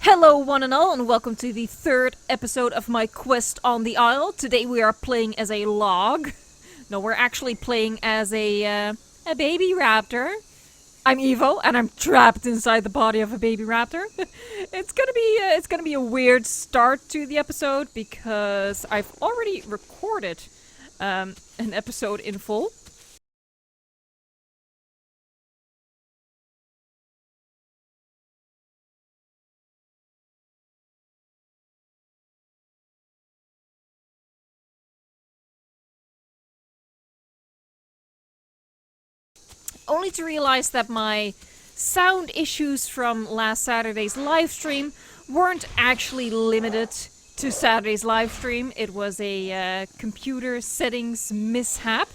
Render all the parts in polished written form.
Hello one and all, and welcome to the third episode of my quest on the Isle. Today we are playing as a log. No, we're actually playing as a baby raptor. I'm Evo, and I'm trapped inside the body of a baby raptor. It's gonna be a weird start to the episode because I've already recorded an episode in full. Only to realize that my sound issues from last Saturday's live stream weren't actually limited to Saturday's live stream. It was a computer settings mishap.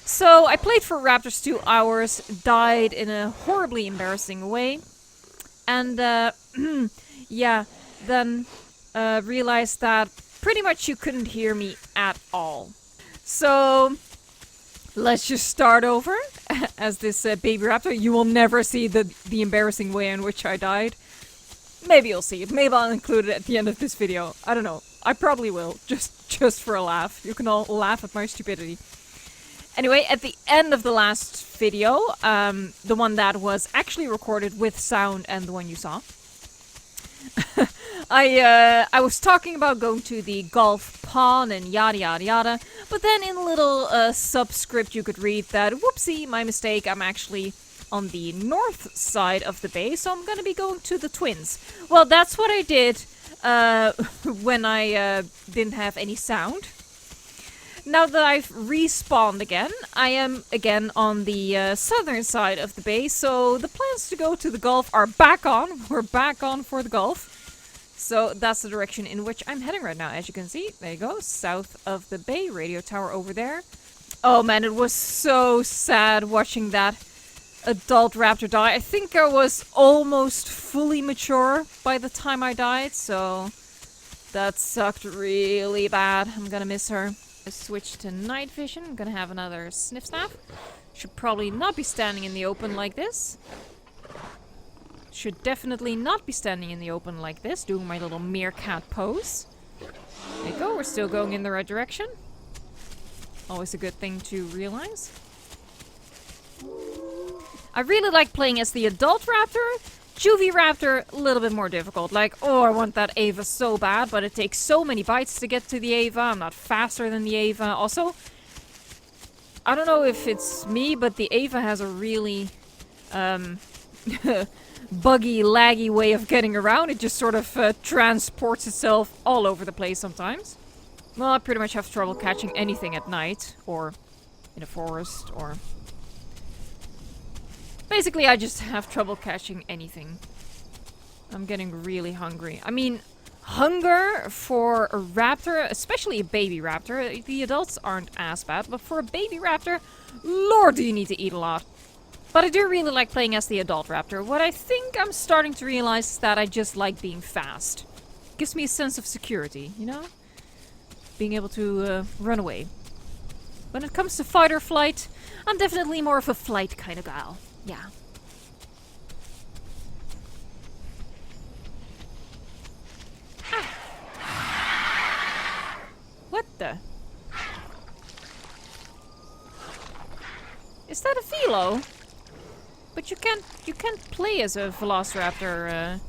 So I played for Raptors 2 hours, died in a horribly embarrassing way, and yeah, then realized that pretty much you couldn't hear me at all. So let's just start over as this baby raptor. You will never see the embarrassing way in which I died. Maybe you'll see it. Maybe I'll include it at the end of this video. I don't know. I probably will. Just for a laugh. You can all laugh at my stupidity. Anyway, at the end of the last video, the one that was actually recorded with sound and the one you saw, I was talking about going to the golf pond and yada yada yada, but then in a little subscript you could read that, whoopsie, my mistake, I'm actually on the north side of the bay, so I'm gonna be going to the Twins. Well, that's what I did when I didn't have any sound. Now that I've respawned again, I am again on the southern side of the bay, so the plans to go to the golf are back on. We're back on for the golf. So that's the direction in which I'm heading right now, as you can see. There you go, south of the bay, radio tower over there. Oh man, it was so sad watching that adult raptor die. I think I was almost fully mature by the time I died, so that sucked really bad. I'm gonna miss her. I switched to night vision. I'm gonna have another sniff snaff. Should probably not be standing in the open like this. Should definitely not be standing in the open like this, doing my little meerkat pose. There you go, we're still going in the right direction. Always a good thing to realize. I really like playing as the adult raptor. Juvie raptor, a little bit more difficult. Like, oh, I want that Ava so bad, but it takes so many bites to get to the Ava. I'm not faster than the Ava. Also, I don't know if it's me, but the Ava has a really buggy, laggy way of getting around. It just sort of transports itself all over the place sometimes. Well, I pretty much have trouble catching anything at night, or in a forest, or basically, I just have trouble catching anything. I'm getting really hungry. I mean, hunger for a raptor, especially a baby raptor, the adults aren't as bad, but for a baby raptor, lord, do you need to eat a lot. But I do really like playing as the adult raptor. What I think I'm starting to realize is that I just like being fast. Gives me a sense of security, you know? Being able to run away. When it comes to fight or flight, I'm definitely more of a flight kind of gal. Yeah. Ah. What the? Is that a philo? But you can't play as a velociraptor.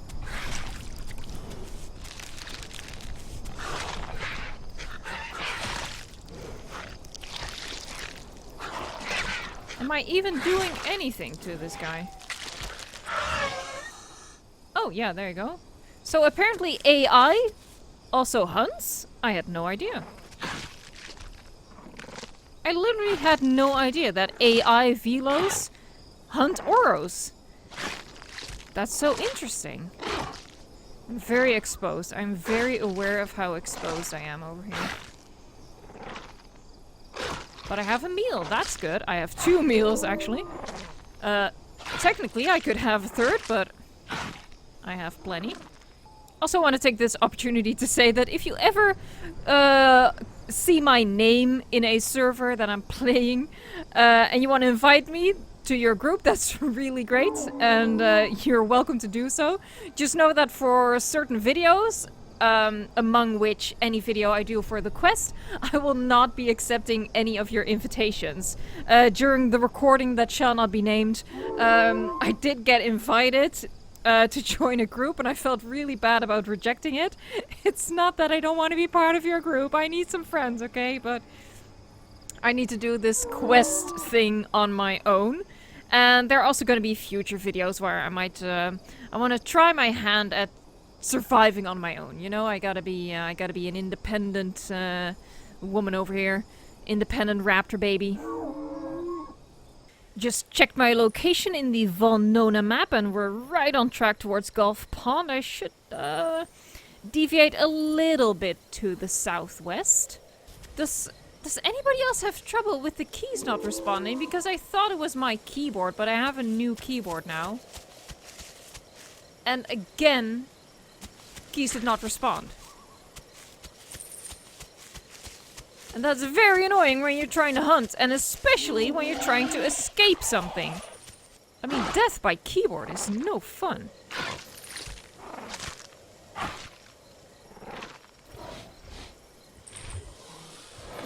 Am I even doing anything to this guy? Oh, yeah, there you go. So apparently AI also hunts? I had no idea. I literally had no idea that AI velos hunt Oros. That's so interesting. I'm very exposed. I'm very aware of how exposed I am over here. But I have a meal, that's good. I have 2 meals, actually. Technically, I could have a third, but I have plenty. Also want to take this opportunity to say that if you ever see my name in a server that I'm playing, and you want to invite me, to your group, that's really great, and you're welcome to do so. Just know that for certain videos, among which any video I do for the quest, I will not be accepting any of your invitations. During the recording that shall not be named, I did get invited to join a group, and I felt really bad about rejecting it. It's not that I don't want to be part of your group, I need some friends, okay? But I need to do this quest thing on my own. And there are also going to be future videos where I might, I want to try my hand at surviving on my own. You know, I gotta be an independent woman over here, independent raptor baby. Just checked my location in the Valnona map, and we're right on track towards Gulf Pond. I should deviate a little bit to the southwest. Does anybody else have trouble with the keys not responding? Because I thought it was my keyboard, but I have a new keyboard now. And again, keys did not respond. And that's very annoying when you're trying to hunt, and especially when you're trying to escape something. I mean, death by keyboard is no fun.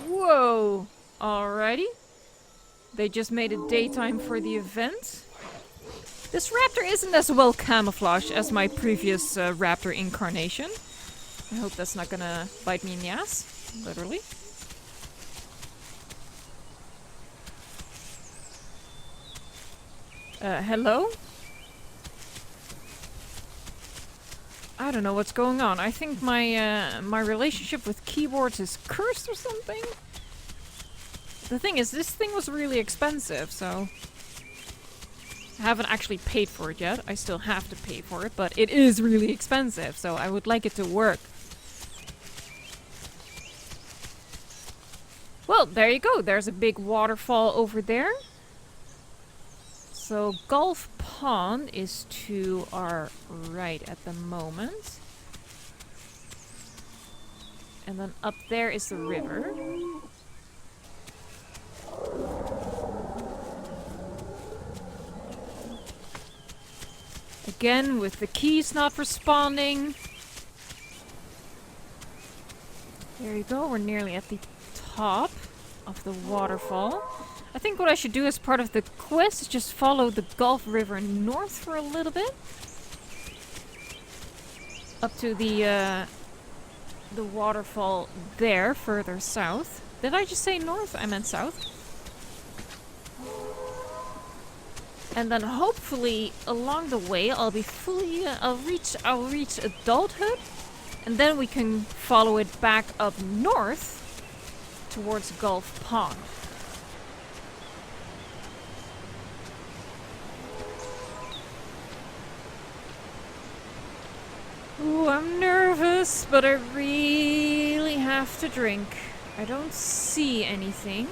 Whoa! Alrighty. They just made it daytime for the event. This raptor isn't as well camouflaged as my previous raptor incarnation. I hope that's not gonna bite me in the ass. Literally. Hello? I don't know what's going on. I think my my relationship with keyboards is cursed or something. The thing is, this thing was really expensive, so I haven't actually paid for it yet. I still have to pay for it, but it is really expensive, so I would like it to work. Well, there you go. There's a big waterfall over there. So Gulf Pond is to our right at the moment. And then up there is the river. Again, with the keys not responding. There you go, we're nearly at the top of the waterfall. I think what I should do as part of the quest is just follow the Gulf River north for a little bit. Up to the waterfall there, further south. Did I just say north? I meant south. And then hopefully along the way I'll be fully I'll reach adulthood, and then we can follow it back up north towards Gulf Pond. Ooh, I'm nervous, but I really have to drink. I don't see anything.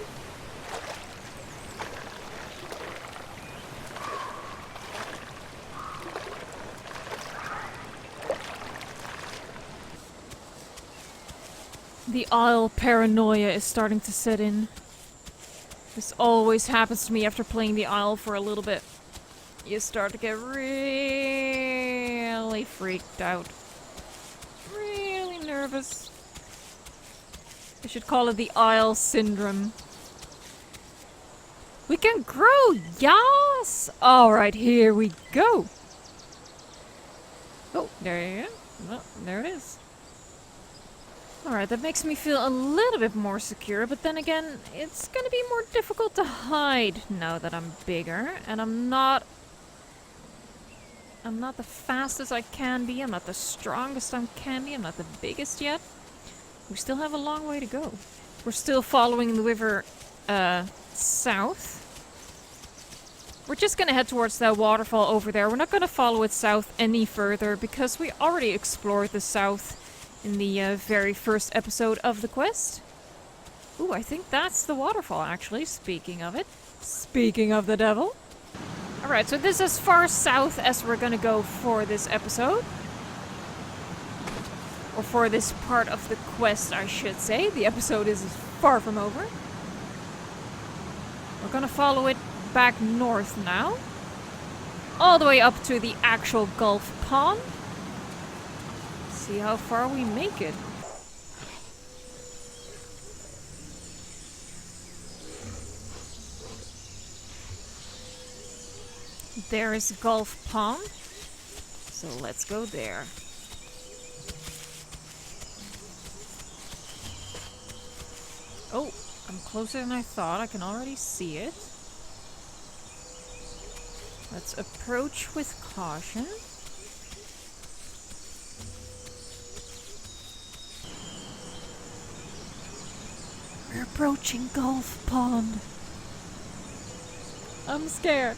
The Isle paranoia is starting to set in. This always happens to me after playing the Isle for a little bit. You start to get really freaked out. Really nervous. I should call it the Isle syndrome. We can grow, yes! Alright, here we go. Oh, there you go. Well, there it is. Alright, that makes me feel a little bit more secure, but then again, it's gonna be more difficult to hide now that I'm bigger, and I'm not the fastest I can be, I'm not the strongest I can be, I'm not the biggest yet. We still have a long way to go. We're still following the river south. We're just gonna head towards that waterfall over there. We're not gonna follow it south any further because we already explored the south in the very first episode of the quest. Ooh, I think that's the waterfall actually, speaking of it. Speaking of the devil. Alright, so this is as far south as we're gonna go for this episode. Or for this part of the quest, I should say. The episode is far from over. We're gonna follow it back north now. All the way up to the actual Gulf Pond. See how far we make it. There is Gulf Pond. So let's go there. Oh, I'm closer than I thought. I can already see it. Let's approach with caution. We're approaching Gulf Pond. I'm scared.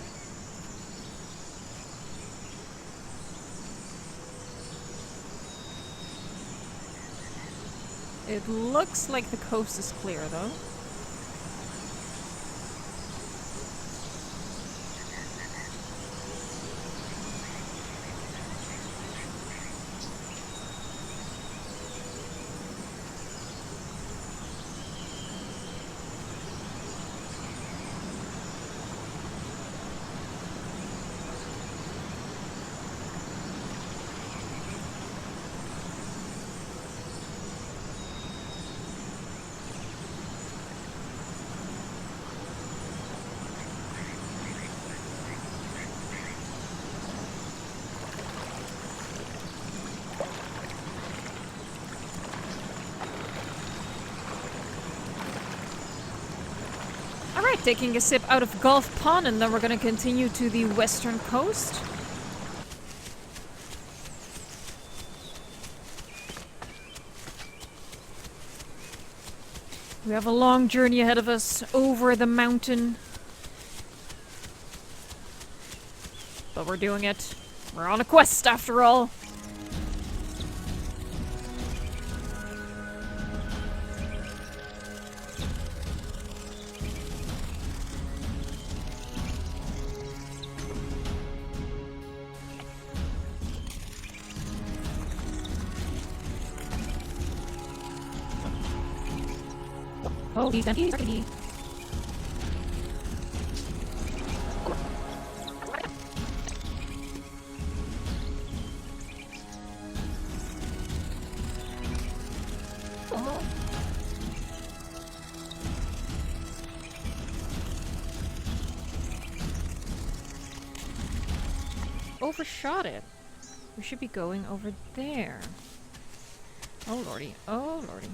It looks like the coast is clear, though. Alright, taking a sip out of Gulf Pond, and then we're gonna continue to the western coast. We have a long journey ahead of us over the mountain. But we're doing it. We're on a quest after all. Oh, he's empty. Overshot it. We should be going over there. Oh lordy, oh lordy.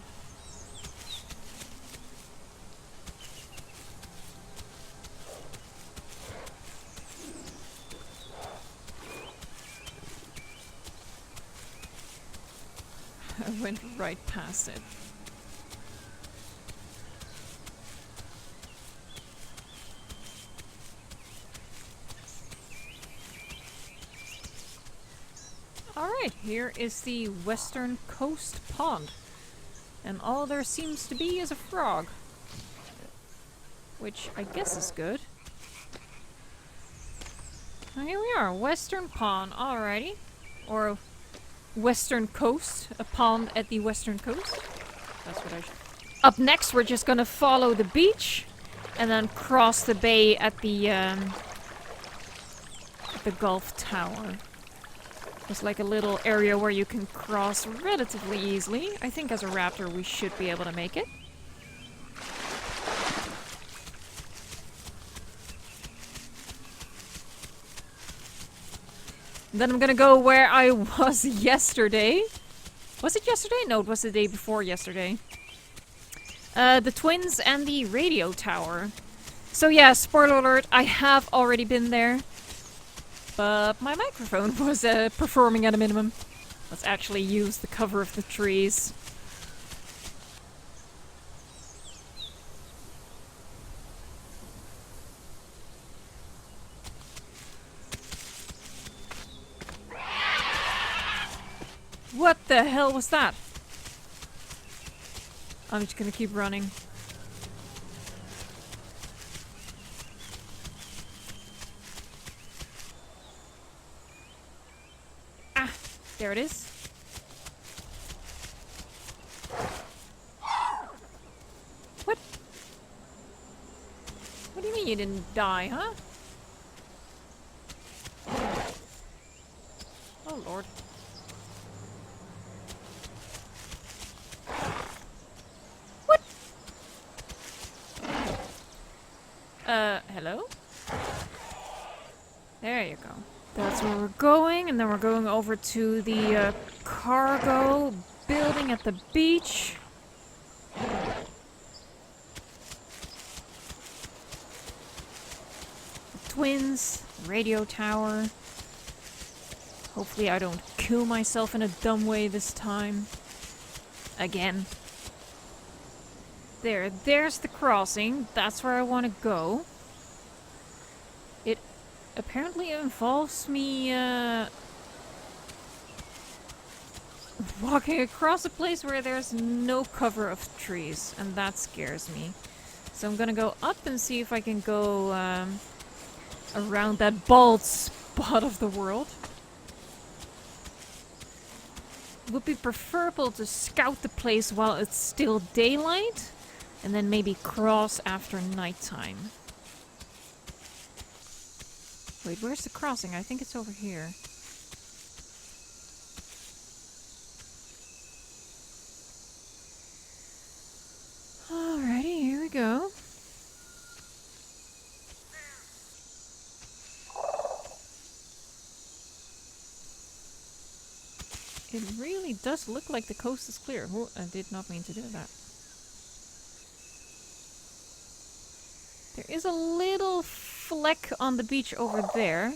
I went right past it. Alright, here is the western coast pond. And all there seems to be is a frog. Which I guess is good. And here we are, western pond, alrighty. Or western coast, a pond at the western coast. That's what I should... Up next, we're just gonna follow the beach and then cross the bay at the Gulf Tower. There's like a little area where you can cross relatively easily. I think as a raptor we should be able to make it. Then I'm gonna go where I was yesterday. Was it yesterday? No, it was the day before yesterday. The twins and the radio tower. So yeah, spoiler alert, I have already been there. But my microphone was performing at a minimum. Let's actually use the cover of the trees. What the hell was that? I'm just gonna keep running. Ah, there it is. What? What do you mean you didn't die, huh? Oh, Lord. What? Hello? There you go. That's where we're going, and then we're going over to the, cargo building at the beach. The twins, radio tower. Hopefully I don't kill myself in a dumb way this time. Again. There's the crossing. That's where I want to go. It apparently involves me, walking across a place where there's no cover of trees, and that scares me. So I'm gonna go up and see if I can go, around that bald spot of the world. It would be preferable to scout the place while it's still daylight, and then maybe cross after nighttime. Wait, where's the crossing? I think it's over here. Alrighty, here we go. It really does look like the coast is clear. Oh, I did not mean to do that. There is a little fleck on the beach over there.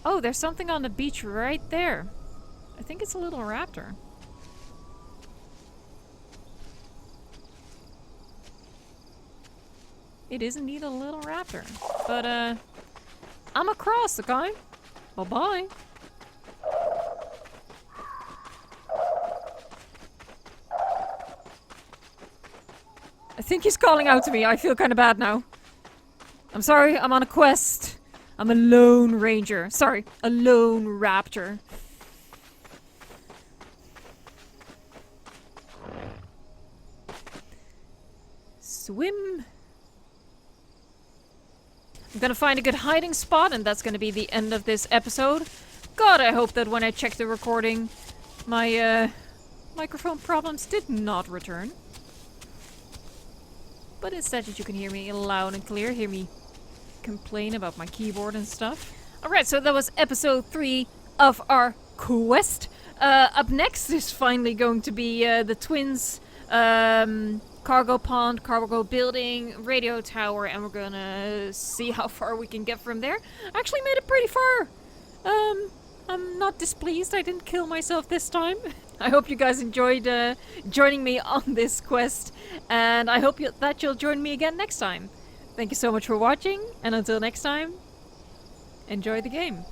Oh, there's something on the beach right there. I think it's a little raptor. It is indeed a little raptor. But, I'm across, okay? Bye-bye. I think he's calling out to me. I feel kind of bad now. I'm sorry, I'm on a quest. I'm a lone ranger. Sorry, a lone raptor. Swim. I'm gonna find a good hiding spot, and that's gonna be the end of this episode. God, I hope that when I check the recording, my microphone problems did not return. But instead that you can hear me loud and clear, hear me complain about my keyboard and stuff. Alright, so that was episode 3 of our quest. Up next is finally going to be the twins, cargo pond, cargo building, radio tower, and we're gonna see how far we can get from there. I actually made it pretty far. I'm not displeased I didn't kill myself this time. I hope you guys enjoyed joining me on this quest, and I hope that you'll join me again next time. Thank you so much for watching, and until next time, enjoy the game.